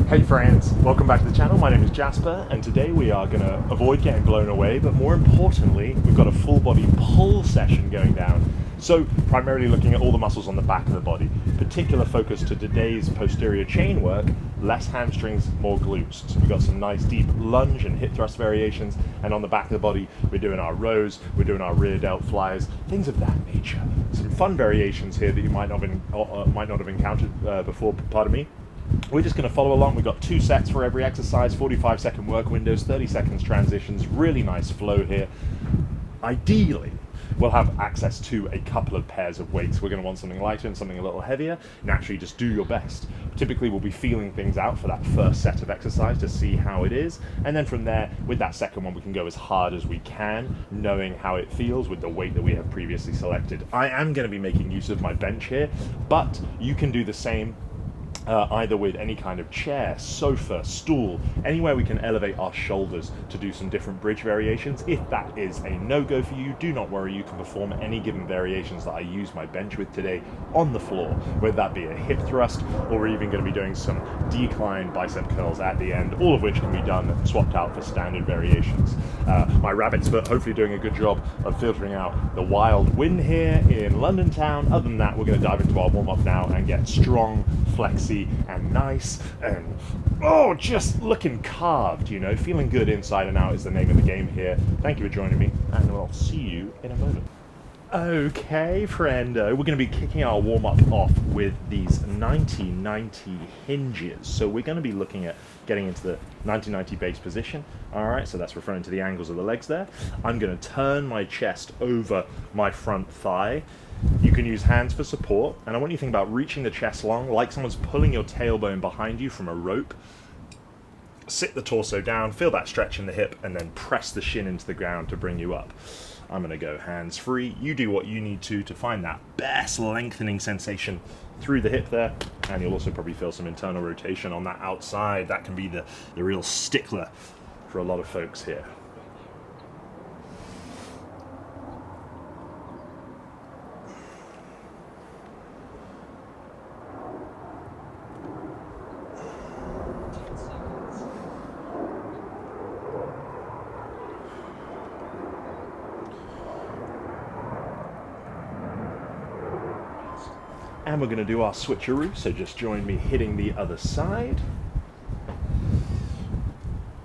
Hey friends, welcome back to the channel. My name is Jasper, and today we are going to avoid getting blown away, but more importantly, we've got a full body pull session going down. So primarily looking at all the muscles on the back of the body. Particular focus to today's posterior chain work, less hamstrings, more glutes. So we've got some nice deep lunge and hip thrust variations, and on the back of the body, we're doing our rows, we're doing our rear delt flies, things of that nature. Some fun variations here that you might not have encountered before, pardon me. We're just going to follow along. We've got 2 sets for every exercise, 45-second work windows, 30 seconds transitions, really nice flow here. Ideally, we'll have access to a couple of pairs of weights. We're going to want something lighter and something a little heavier. Naturally, just do your best. Typically, we'll be feeling things out for that first set of exercise to see how it is. And then from there, with that second one, we can go as hard as we can, knowing how it feels with the weight that we have previously selected. I am going to be making use of my bench here, but you can do the same. Either with any kind of chair, sofa, stool, anywhere we can elevate our shoulders to do some different bridge variations. If that is a no-go for you, do not worry, you can perform any given variations that I use my bench with today on the floor, whether that be a hip thrust, or we're even going to be doing some decline bicep curls at the end, all of which can be done swapped out for standard variations. My rabbit's foot hopefully doing a good job of filtering out the wild wind here in London town. Other than that, we're going to dive into our warm-up now and get strong, flexy, and nice, and just looking carved, you know, feeling good inside and out is the name of the game here. Thank you for joining me, and I'll see you in a moment. Okay, friendo, we're going to be kicking our warm-up off with these 90-90 hinges. So we're going to be looking at getting into the 90-90 base position. All right, so that's referring to the angles of the legs there. I'm going to turn my chest over my front thigh. You can use hands for support, and I want you to think about reaching the chest long, like someone's pulling your tailbone behind you from a rope. Sit the torso down, feel that stretch in the hip, and then press the shin into the ground to bring you up. I'm going to go hands free. You do what you need to find that best lengthening sensation through the hip there, and you'll also probably feel some internal rotation on that outside. That can be the real stickler for a lot of folks here. And we're going to do our switcheroo, so just join me hitting the other side.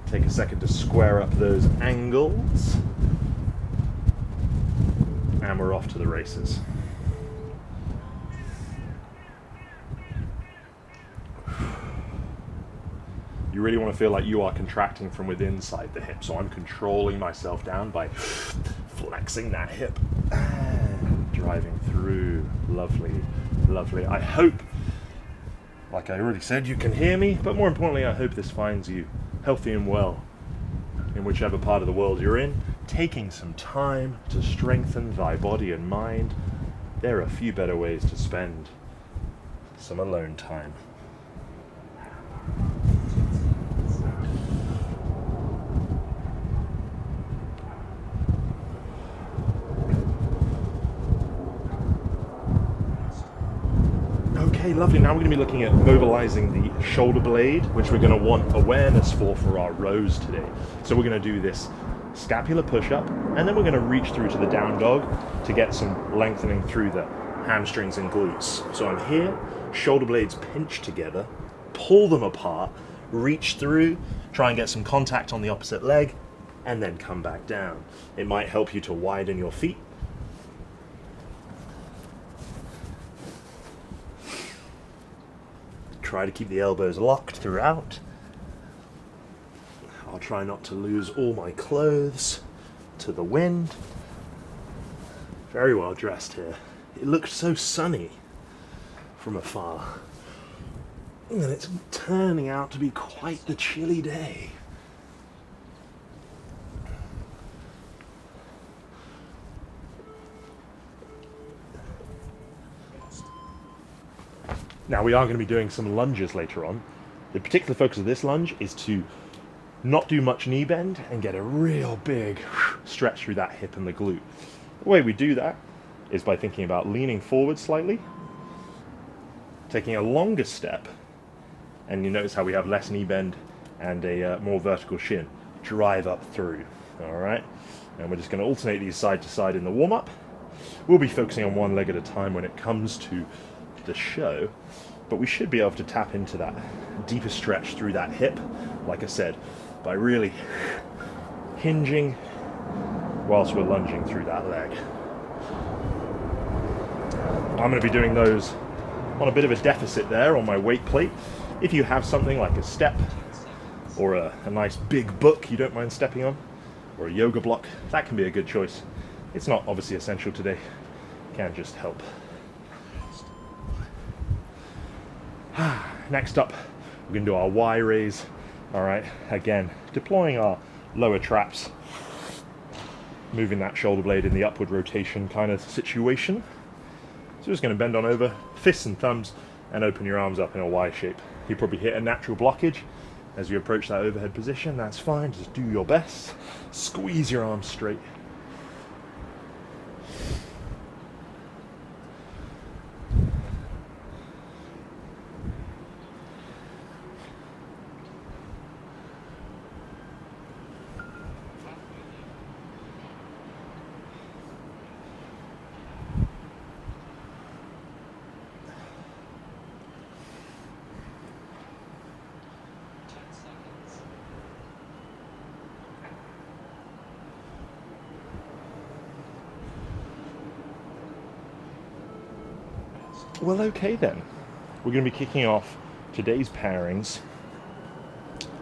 Take a second to square up those angles. And we're off to the races. You really want to feel like you are contracting from within inside the hip, so I'm controlling myself down by flexing that hip and driving through. Lovely. Lovely. I hope, like I already said, you can hear me, but more importantly, I hope this finds you healthy and well in whichever part of the world you're in, taking some time to strengthen thy body and mind. There are a few better ways to spend some alone time. Okay, lovely. Now we're going to be looking at mobilizing the shoulder blade, which we're going to want awareness for our rows today. So we're going to do this scapular push-up, and then we're going to reach through to the down dog to get some lengthening through the hamstrings and glutes. So I'm here, shoulder blades pinch together, pull them apart, reach through, try and get some contact on the opposite leg, and then come back down. It might help you to widen your feet. Try to keep the elbows locked throughout. I'll try not to lose all my clothes to the wind. Very well dressed here. It looked so sunny from afar. And it's turning out to be quite the chilly day. Now we are going to be doing some lunges later on. The particular focus of this lunge is to not do much knee bend and get a real big stretch through that hip and the glute. The way we do that is by thinking about leaning forward slightly, taking a longer step, and you notice how we have less knee bend and a more vertical shin. Drive up through, all right? And we're just going to alternate these side to side in the warm-up. We'll be focusing on one leg at a time when it comes to the show, but we should be able to tap into that deeper stretch through that hip, like I said, by really hinging whilst we're lunging through that leg. I'm going to be doing those on a bit of a deficit there on my weight plate. If you have something like a step or a nice big book you don't mind stepping on, or a yoga block, that can be a good choice. It's not obviously essential today, can just help. Next up, we're going to do our Y raise. All right, again, deploying our lower traps, moving that shoulder blade in the upward rotation kind of situation. So just going to bend on over, fists and thumbs, and open your arms up in a Y shape. You probably hit a natural blockage as you approach that overhead position. That's fine, just do your best. Squeeze your arms straight. Well, okay then. We're going to be kicking off today's pairings.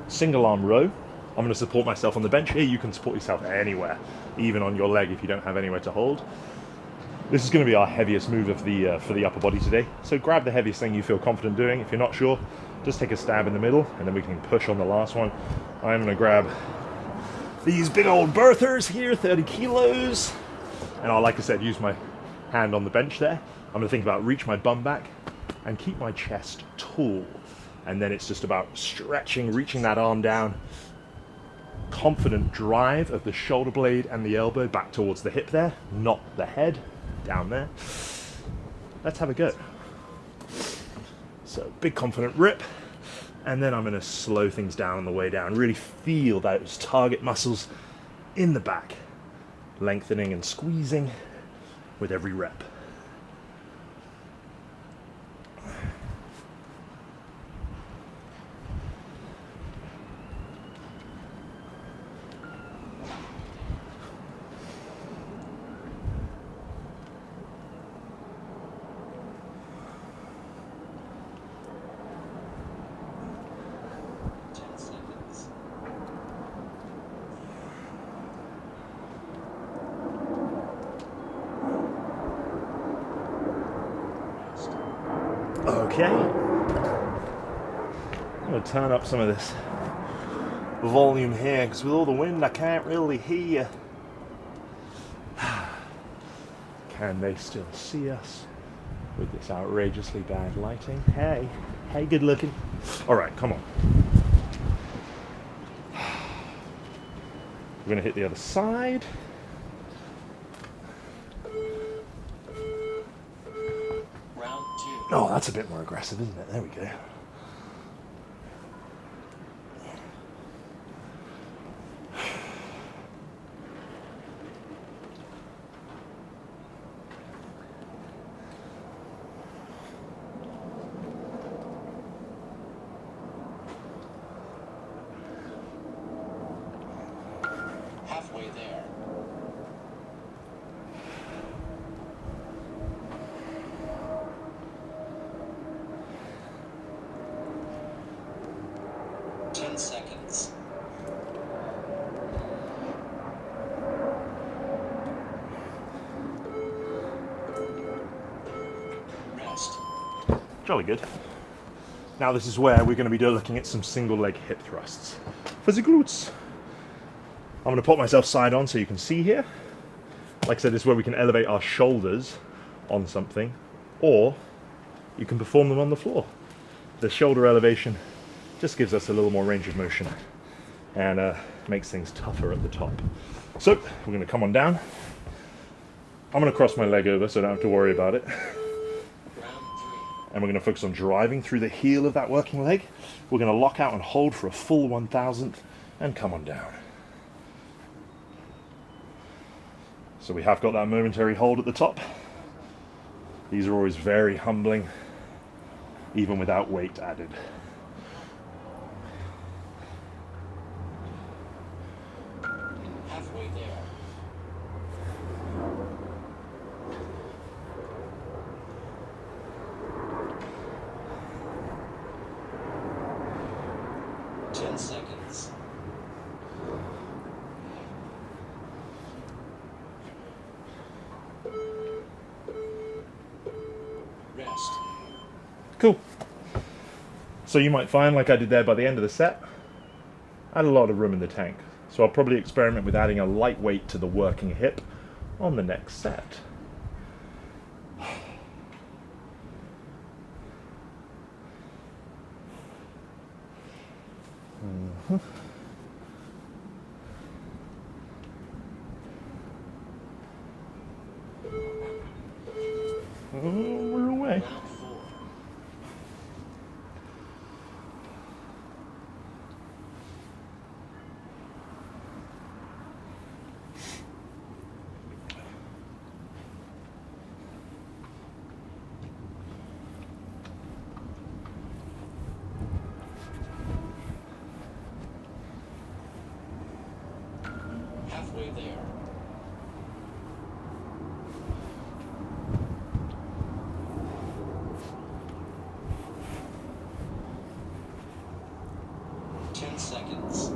Single arm row. I'm going to support myself on the bench here. You can support yourself anywhere, even on your leg if you don't have anywhere to hold. This is going to be our heaviest move of the for the upper body today. So grab the heaviest thing you feel confident doing. If you're not sure, just take a stab in the middle, and then we can push on the last one. I'm going to grab these big old birthers here, 30 kilos. And I'll, like I said, use my hand on the bench there. I'm going to think about reach my bum back and keep my chest tall. And then it's just about stretching, reaching that arm down. Confident drive of the shoulder blade and the elbow back towards the hip there, not the head, down there. Let's have a go. So big confident rip. And then I'm going to slow things down on the way down. Really feel those target muscles in the back, lengthening and squeezing with every rep. Okay, I'm going to turn up some of this volume here because with all the wind I can't really hear. Can they still see us with this outrageously bad lighting? Hey, good looking. All right, come on. We're going to hit the other side. Oh, that's a bit more aggressive, isn't it? There we go. Halfway there. Seconds. Rest. Jolly good. Now this is where we're going to be looking at some single leg hip thrusts for the glutes. I'm going to put myself side on so you can see here. Like I said, this is where we can elevate our shoulders on something, or you can perform them on the floor. The shoulder elevation just gives us a little more range of motion and makes things tougher at the top. So we're going to come on down. I'm going to cross my leg over so I don't have to worry about it. and we're going to focus on driving through the heel of that working leg. We're going to lock out and hold for a full 1,000 and come on down. So we have got that momentary hold at the top. These are always very humbling, even without weight added. Halfway there. Ten seconds. Rest. Cool. So you might find, like I did there by the end of the set, I had a lot of room in the tank. So I'll probably experiment with adding a light weight to the working hip on the next set. We're away. Round 4. Halfway there. Ten seconds.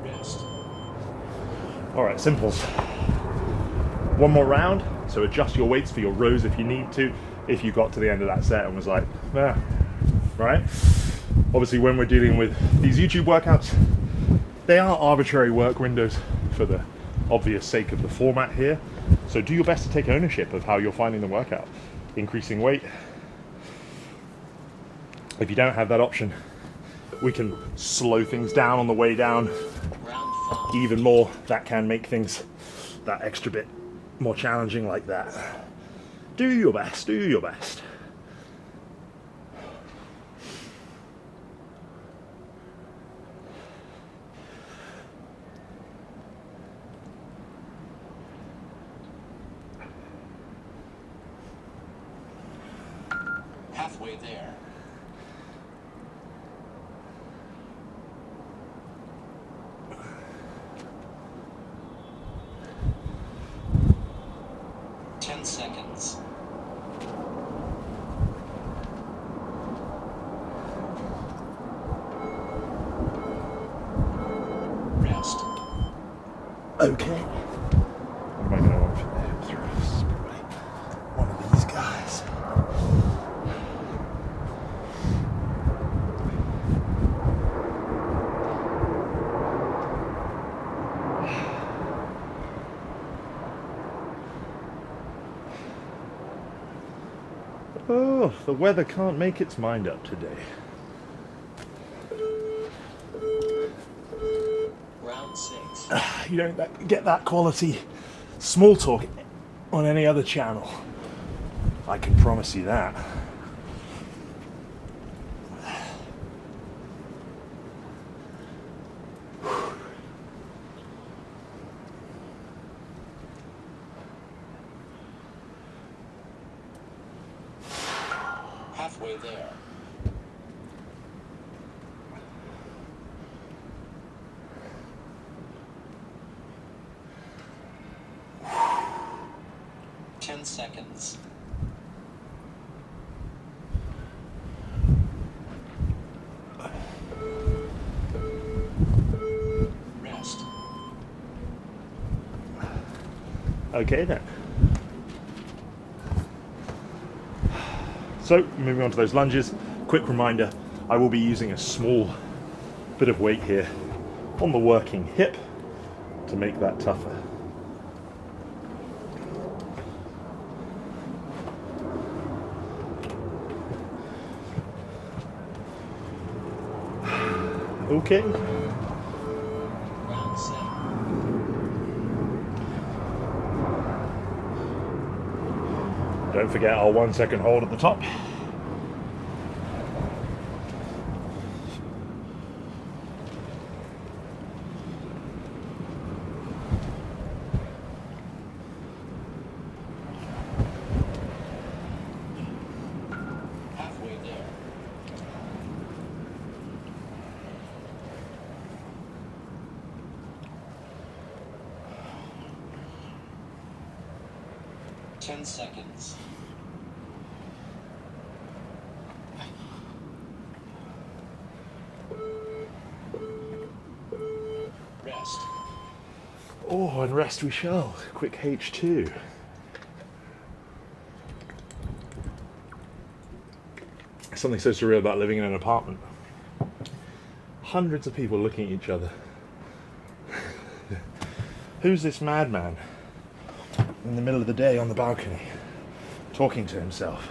Rest. All right, simples. One more round, so adjust your weights for your rows if you need to, if you got to the end of that set and was like, right? Obviously, when we're dealing with these YouTube workouts, they are arbitrary work windows for the obvious sake of the format here. So do your best to take ownership of how you're finding the workout. Increasing weight. If you don't have that option, we can slow things down on the way down Round 5. even more. That can make things that extra bit more challenging like that. Do your best, do your best. Halfway there. Ten seconds. Rest. Okay. What am I going to want for the hip thrust? Probably one of these guys. Oh, the weather can't make its mind up today. Round 6. You don't get that quality small talk on any other channel. I can promise you that. Halfway there. Ten seconds. Rest. Okay then. So, moving on to those lunges, quick reminder, I will be using a small bit of weight here on the working hip to make that tougher. Okay. Round 7. Don't forget our 1 second hold at the top. Halfway there. Ten seconds. Rest. Oh, and rest we shall. Quick H2. Something so surreal about living in an apartment. Hundreds of people looking at each other. Who's this madman in the middle of the day on the balcony talking to himself?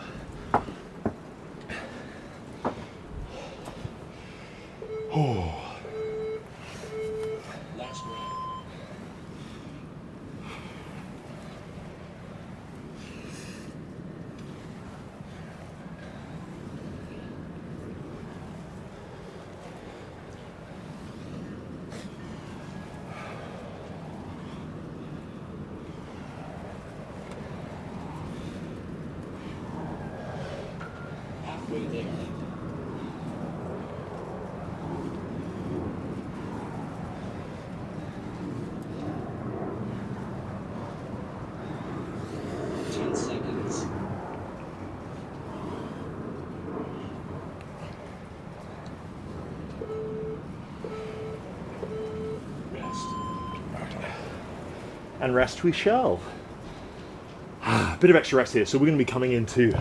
Oh. Last round. Halfway there. Ten seconds. Rest. And rest we shall. A bit of extra rest here. So we're going to be coming into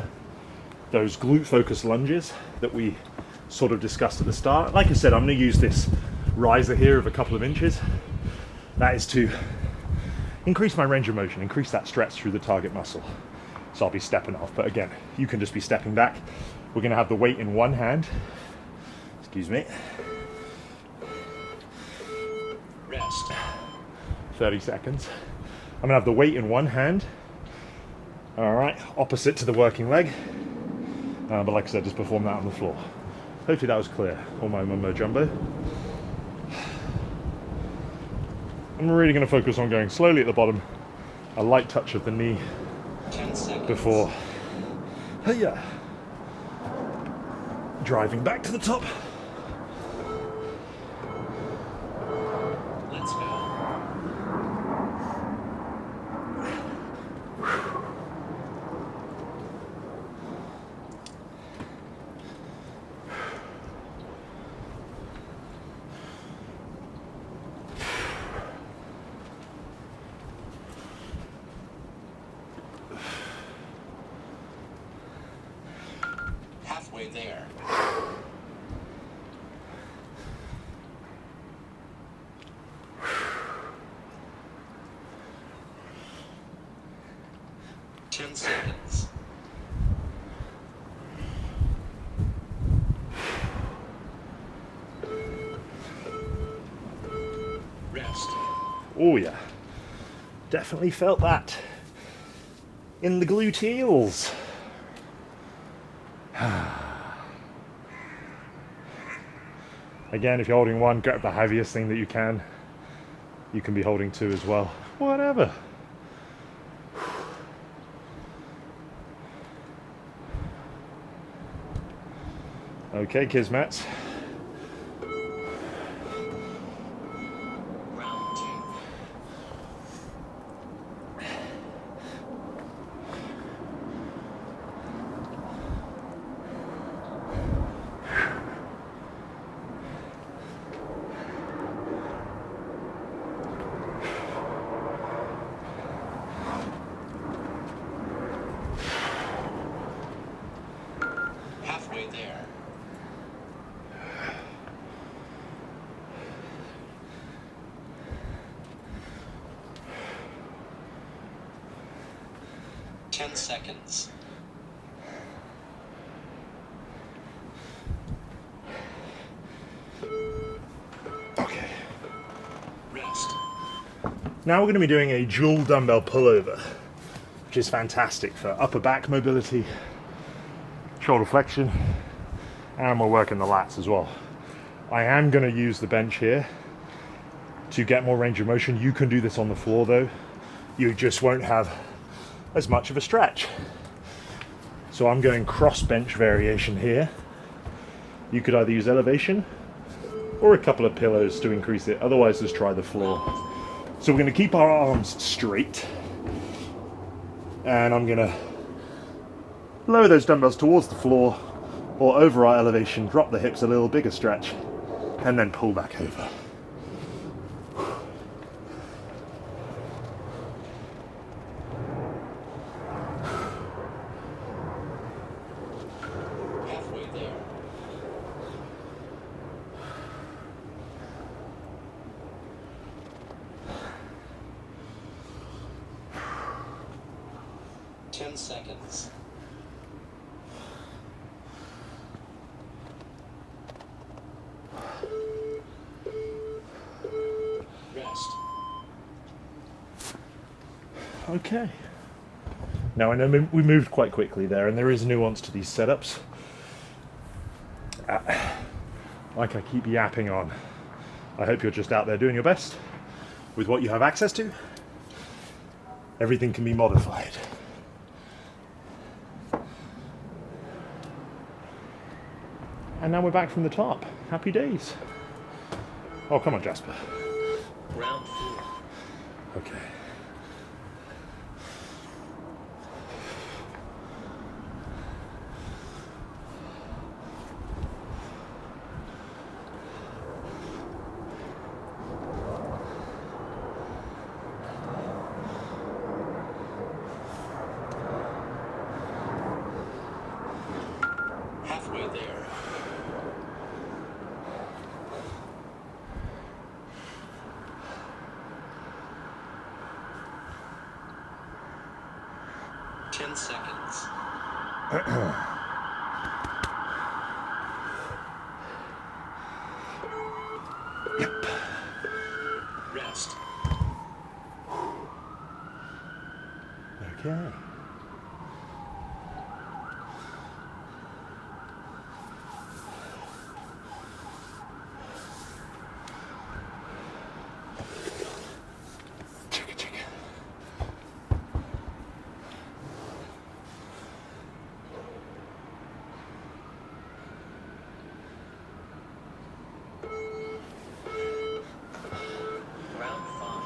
those glute focused lunges that we sort of discussed at the start. Like I said, I'm going to use this riser here of a couple of inches. That is to increase my range of motion, increase that stretch through the target muscle. So I'll be stepping off, but again, you can just be stepping back. We're going to have the weight in one hand. Excuse me. Rest. 30 seconds. I'm going to have the weight in one hand. All right, opposite to the working leg. But like I said, just perform that on the floor. Hopefully that was clear, all my mumbo jumbo. I'm really going to focus on going slowly at the bottom, a light touch of the knee 10 seconds. before driving back to the top. Let's go. Halfway there. Ten seconds. Rest. Oh yeah, definitely felt that in the gluteals. Again, if you're holding one, grab the heaviest thing that you can. You can be holding two as well. Whatever. Okay, Kismats. Round 2. Halfway there. Ten seconds. Okay. Rest. Now we're going to be doing a dual dumbbell pullover, which is fantastic for upper back mobility, shoulder flexion, and we're working the lats as well. I am going to use the bench here to get more range of motion. You can do this on the floor though. You just won't have as much of a stretch. So I'm going cross bench variation here. You could either use elevation or a couple of pillows to increase it. Otherwise, just try the floor. So we're going to keep our arms straight. And I'm going to lower those dumbbells towards the floor or over our elevation, drop the hips a little, bigger stretch, and then pull back over. Halfway there. Ten seconds. Rest. Okay. Now I know we moved quite quickly there, and there is nuance to these setups. Like I keep yapping on, I hope you're just out there doing your best with what you have access to. Everything can be modified. And now we're back from the top. Happy days. Oh, come on, Jasper. Round 4. Okay. Halfway there. Ten seconds. Yep. Rest. Okay. Chicka chicka. Round 5.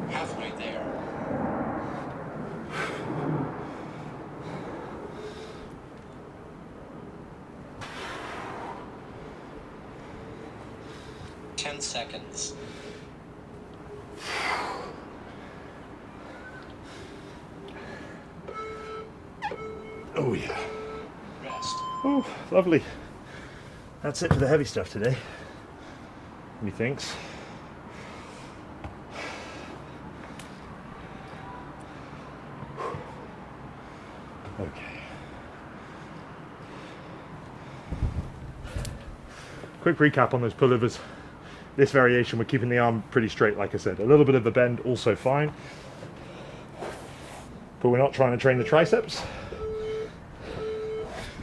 Halfway there. Ten seconds. Oh yeah. Rest. Oh, lovely. That's it for the heavy stuff today. Methinks. Okay. Quick recap on those pullovers. This variation, we're keeping the arm pretty straight, like I said. A little bit of a bend, also fine. But we're not trying to train the triceps.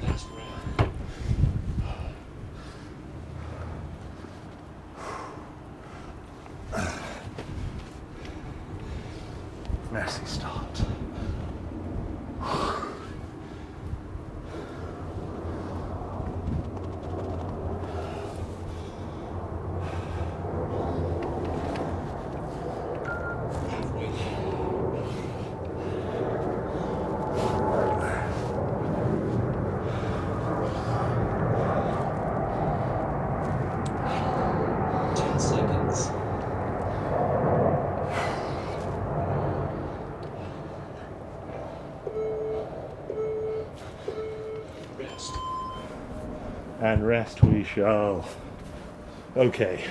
Last round. Messy start. Halfway there. Ten seconds. Rest. And rest we shall. Okay,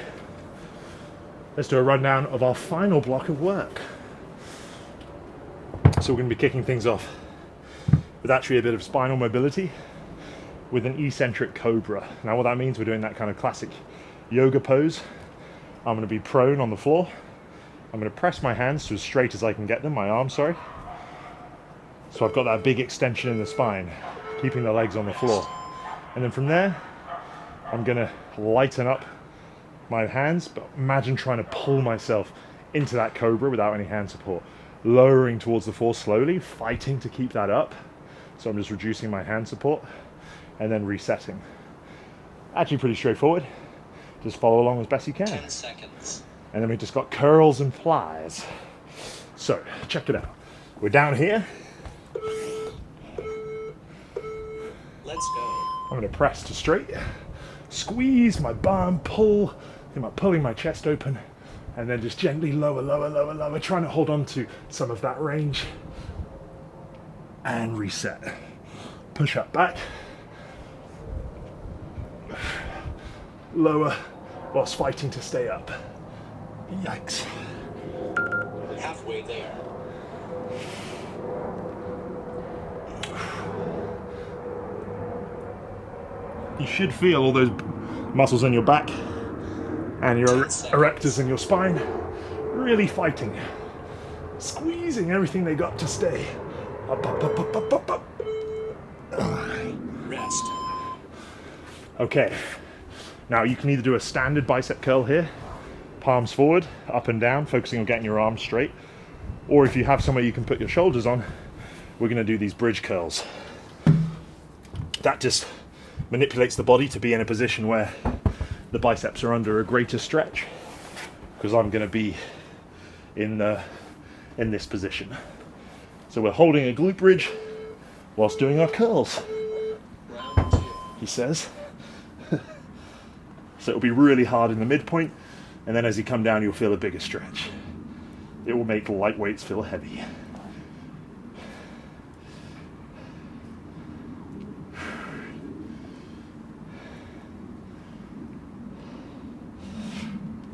let's do a rundown of our final block of work. So we're going to be kicking things off with actually a bit of spinal mobility with an eccentric cobra. Now what that means, we're doing that kind of classic yoga pose. I'm going to be prone on the floor. I'm going to press my hands to as straight as I can get them, my arms, sorry. So I've got that big extension in the spine, keeping the legs on the floor. And then from there, I'm going to lighten up my hands, but imagine trying to pull myself into that cobra without any hand support. Lowering towards the floor slowly, fighting to keep that up. So I'm just reducing my hand support and then resetting. Actually pretty straightforward. Just follow along as best you can. 10 seconds. And then we just got curls and flies. So, check it out. We're down here. Let's go. I'm gonna press to straight. Squeeze my bum, pull. I'm pulling my chest open. And then just gently lower, lower, lower, lower. Trying to hold on to some of that range. And reset. Push up back. Lower whilst fighting to stay up. Yikes. Halfway there. You should feel all those muscles in your back and your erectors in your spine really fighting, squeezing everything they got to stay. Up, up, up, up, up, up, up. Rest. Okay, now you can either do a standard bicep curl here, palms forward, up and down, focusing on getting your arms straight, or if you have somewhere you can put your shoulders on, we're going to do these bridge curls. That just manipulates the body to be in a position where the biceps are under a greater stretch, because I'm going to be in this position. So we're holding a glute bridge whilst doing our curls, Round 2. he says. So it'll be really hard in the midpoint, and then as you come down you'll feel a bigger stretch. It will make light weights feel heavy.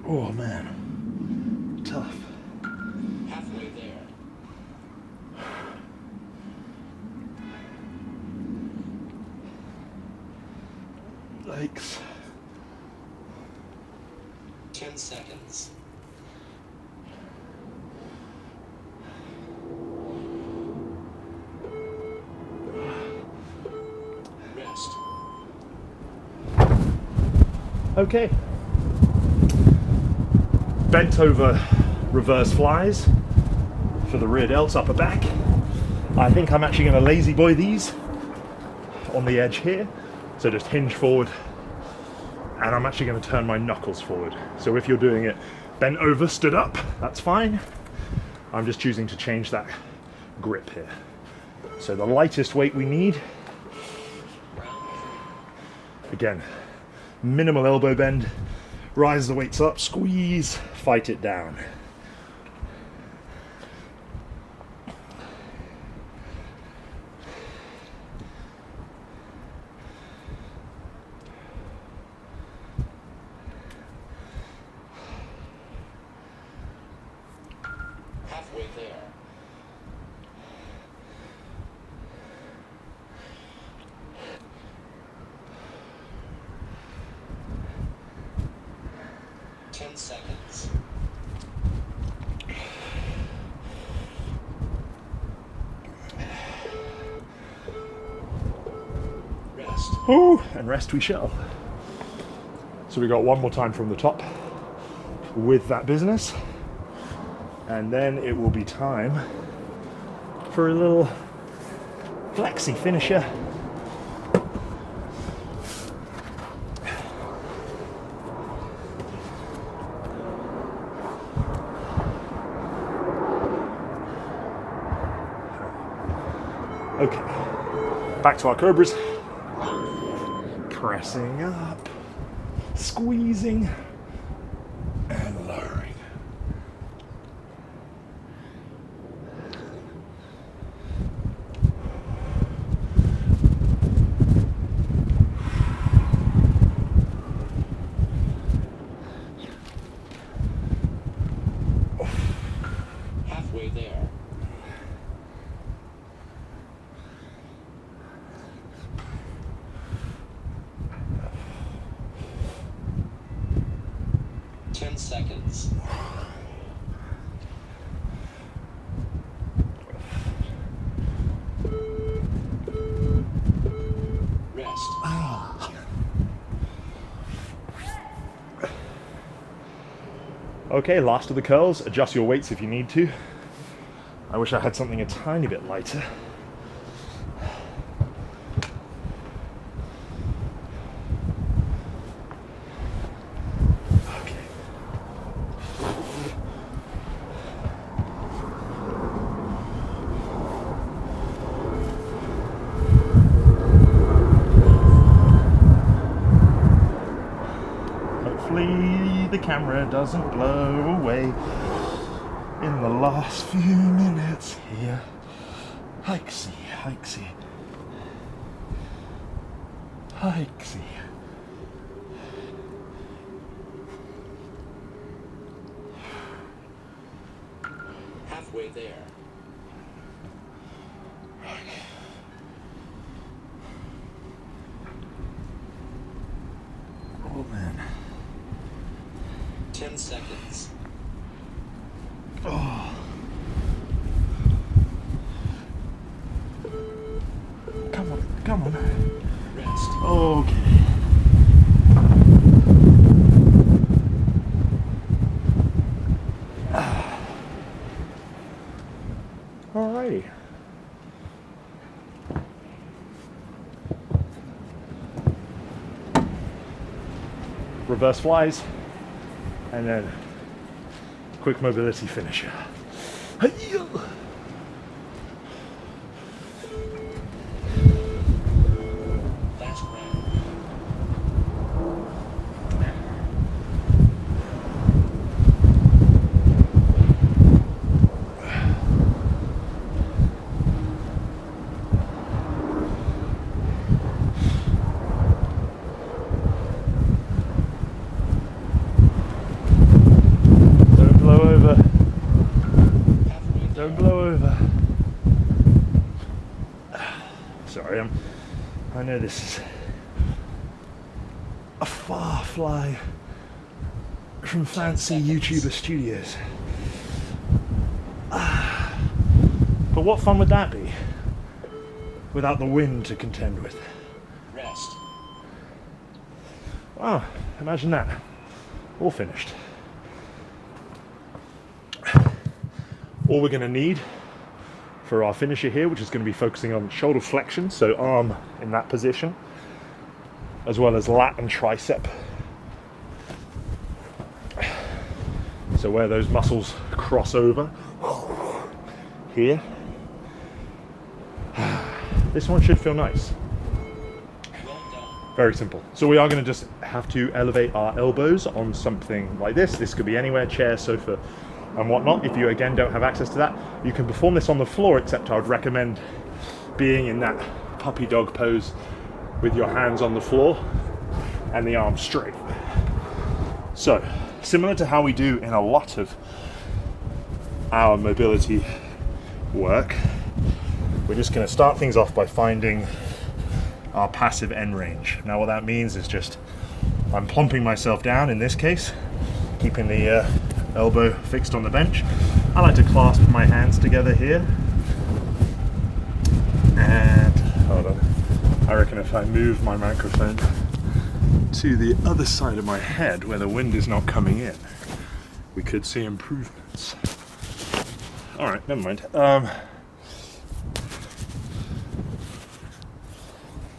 Oh man, tough. Halfway there. Yikes. 10 seconds. Rest. Okay. Bent over reverse flies for the rear delts, upper back. I think I'm actually going to lazy boy these on the edge here. So just hinge forward, and I'm actually going to turn my knuckles forward. So if you're doing it bent over, stood up, that's fine. I'm just choosing to change that grip here. So the lightest weight we need, again, minimal elbow bend, rise the weights up, squeeze, fight it down. Halfway there. Seconds. Rest. Ooh, and rest we shall. So we got one more time from the top with that business, and then it will be time for a little flexy finisher. Okay, back to our cobras. Pressing up, squeezing, and lowering. 10 seconds. Rest. Okay, last of the curls. Adjust your weights if you need to. I wish I had something a tiny bit lighter. Okay. Hopefully the camera doesn't blow away in the last few minutes here. Hikesy, hikesy. Hikesy. Halfway there. Oh man. 10 seconds. Oh. Come on, come on. Rest. Okay. Alrighty. Reverse flies, and then quick mobility finisher. Last round. Don't blow over. Halfway there. Don't blow over. Sorry, I know this is a far fly from fancy YouTuber studios. But what fun would that be without the wind to contend with? Rest. Wow, imagine that. All finished. All we're going to need for our finisher here, which is going to be focusing on shoulder flexion, so arm in that position, as well as lat and tricep. So where those muscles cross over here. This one should feel nice. Well done. Very simple. So we are going to just have to elevate our elbows on something like this. This could be anywhere, chair, sofa, and whatnot. If you again don't have access to that, you can perform this on the floor, except I would recommend being in that puppy dog pose with your hands on the floor and the arms straight. So, similar to how we do in a lot of our mobility work, we're just going to start things off by finding our passive end range. Now what that means is just I'm plumping myself down in this case, keeping the elbow fixed on the bench. I like to clasp my hands together here, and hold on, I reckon if I move my microphone to the other side of my head where the wind is not coming in, we could see improvements. Alright, never mind.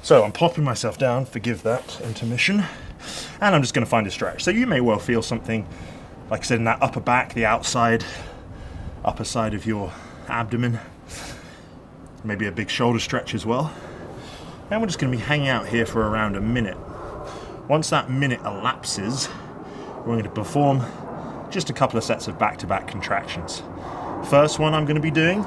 So I'm plopping myself down, forgive that intermission, and I'm just going to find a stretch. So you may well feel something, like I said, in that upper back, the outside, upper side of your abdomen, maybe a big shoulder stretch as well. And we're just going to be hanging out here for around a minute. Once that minute elapses, we're going to perform just a couple of sets of back-to-back contractions. First one I'm going to be doing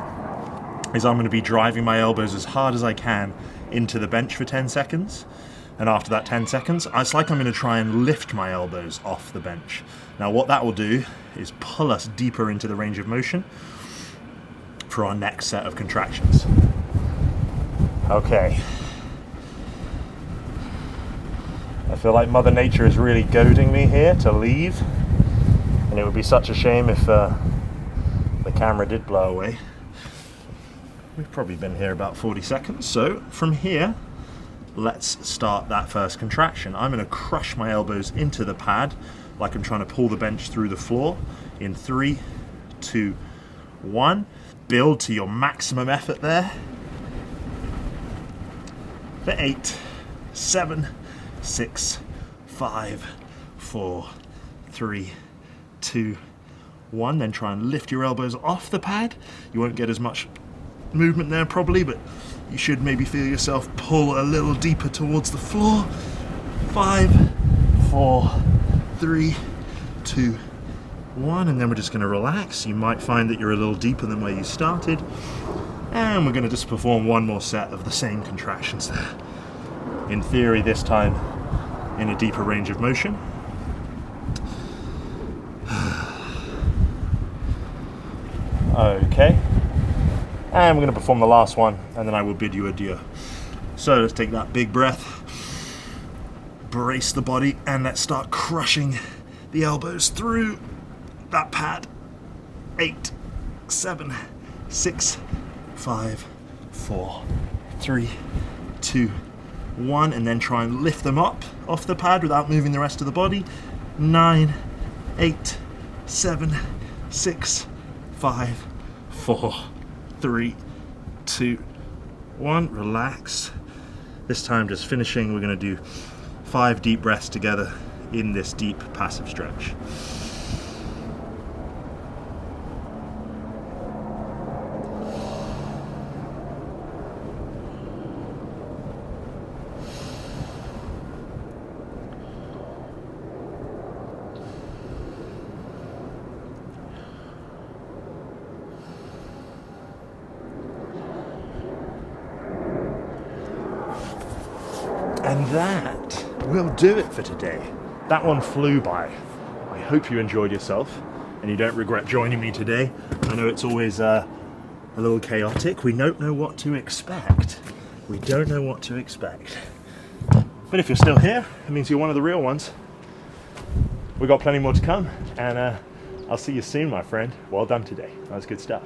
is I'm going to be driving my elbows as hard as I can into the bench for 10 seconds. And after that 10 seconds, it's like I'm going to try and lift my elbows off the bench. Now what that will do is pull us deeper into the range of motion for our next set of contractions. Okay. I feel like Mother Nature is really goading me here to leave And it would be such a shame if the camera did blow away. We've probably been here about 40 seconds, so from here, let's start that first contraction. I'm going to crush my elbows into the pad like I'm trying to pull the bench through the floor in 3, 2, 1. Build to your maximum effort there. For 8, 7, 6, 5, 4, 3, 2, 1. Then try and lift your elbows off the pad. You won't get as much movement there probably, but you should maybe feel yourself pull a little deeper towards the floor. 5, 4, 3, 2, 1, and then we're just going to relax. You might find that you're a little deeper than where you started, and we're going to just perform one more set of the same contractions there. In theory, this time in a deeper range of motion. Okay, and we're going to perform the last one, and then I will bid you adieu. So let's take that big breath, brace the body, and let's start crushing the elbows through that pad. 8, 7, 6, 5, 4, 3, 2, 1, and then try and lift them up off the pad without moving the rest of the body. 9, 8, 7, 6, 5, 4, 3, 2, 1. Relax. This time just finishing, we're going to do 5 deep breaths together in this deep passive stretch. And that will do it for today. That one flew by. I hope you enjoyed yourself and you don't regret joining me today. I know it's always a little chaotic. We don't know what to expect. We don't know what to expect. But if you're still here, it means you're one of the real ones. We've got plenty more to come, and I'll see you soon, my friend. Well done today. That was good stuff.